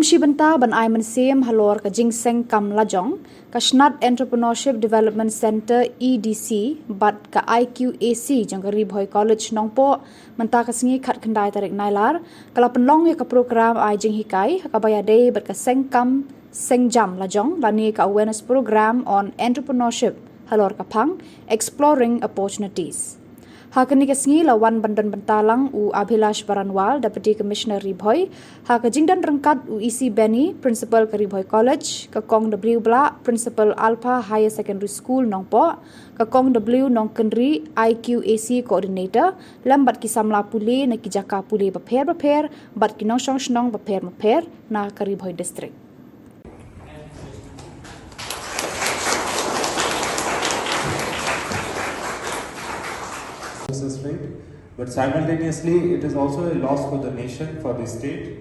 shibynta ban mynsiem Halor ka jingseng Kam La Jong ka shnat Entrepreneurship Development Centre EDC bat ka IQAC Jong Ri Bhoi College Nongpoh menta ka sngi khat khandai tarik Nailar kala Pynlong ka program Jinghikai ka ïadei bat ka Seng Kam La Jong lani ka awareness program on Entrepreneurship Halor ka phang exploring opportunities. Hakani ka sngi lawan bandan bentalang u Abhilash Baranwal, Deputy Commissioner Ri Bhoi, haka jingdon ryngkat u isi Benny, Principal ka Ri Bhoi College, ka Kong W Bla, Principal Alpha Higher Secondary School Nongpoh, ka Kong W Nongkynrih IQAC Coordinator, lambat ki Samla pule na ki jaka pule bapher, bat ki Nongshong Shnong bapher na ka Ri Bhoi District. Rate, but simultaneously it is also a loss for the nation, for the state,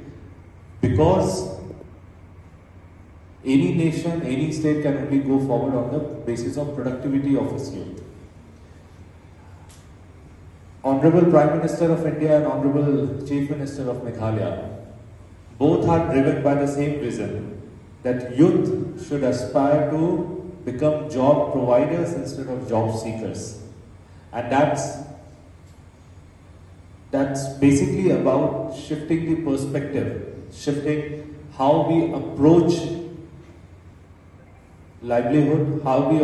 because any nation, any state can only go forward on the basis of productivity of its youth. Honorable Prime Minister of India and Honorable Chief Minister of Meghalaya both are driven by the same vision, that youth should aspire to become job providers instead of job seekers, and that's basically about shifting the perspective, shifting how we approach livelihood, how we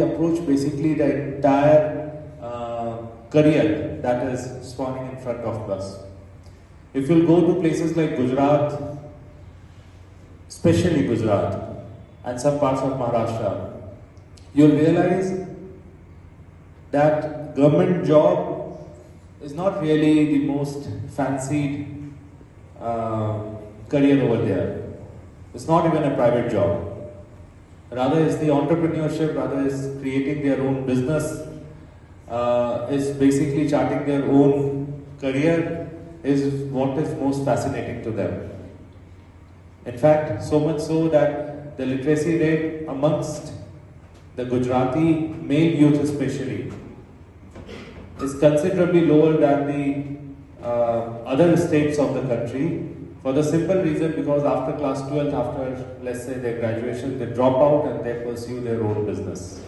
approach basically the entire career that is spawning in front of us. If you'll go to places like Gujarat, especially Gujarat and some parts of Maharashtra, you'll realize that government job is not really the most fancied career over there. It's not even a private job. Rather, it's the entrepreneurship, rather is creating their own business, is basically charting their own career, is what is most fascinating to them. In fact, so much so that the literacy rate amongst the Gujarati male youth especially is considerably lower than the other states of the country, for the simple reason because after class 12, after let's say their graduation, they drop out and they pursue their own business.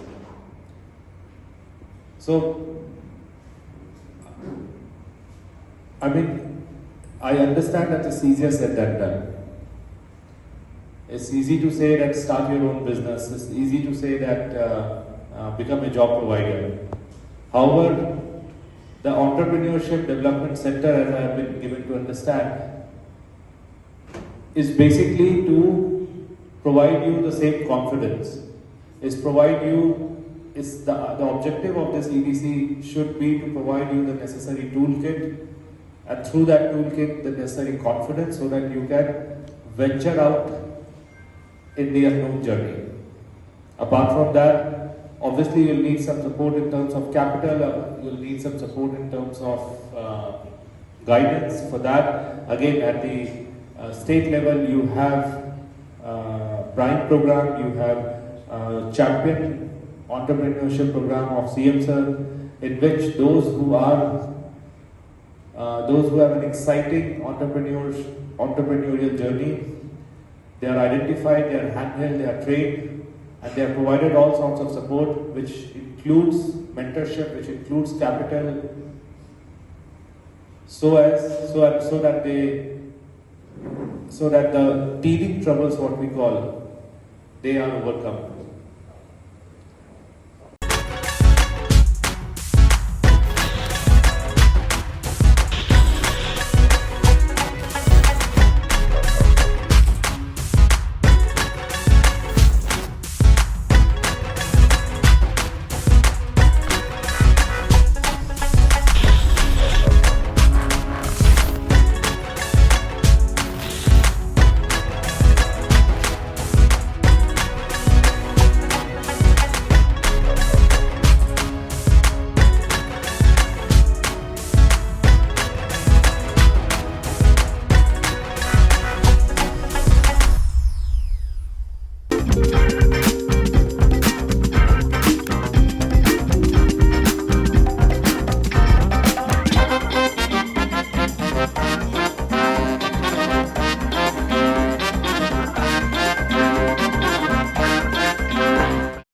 So, I mean, I understand that it's easier said than done. It's easy to say that start your own business. It's easy to say that become a job provider. However, the Entrepreneurship Development Centre, as I have been given to understand, is basically to provide you the same confidence. The objective of this EDC should be to provide you the necessary toolkit, and through that toolkit the necessary confidence so that you can venture out in the unknown journey. Apart from that, obviously you'll need some support in terms of capital, you'll need some support in terms of guidance. For that, again at the state level you have Prime program, you have Champion Entrepreneurship program of CM Sir, in which those who have an exciting entrepreneurial journey, they are identified, they are handheld, they are trained, and they are provided all sorts of support, which includes mentorship, which includes capital, so that the teething troubles, what we call, they are overcome.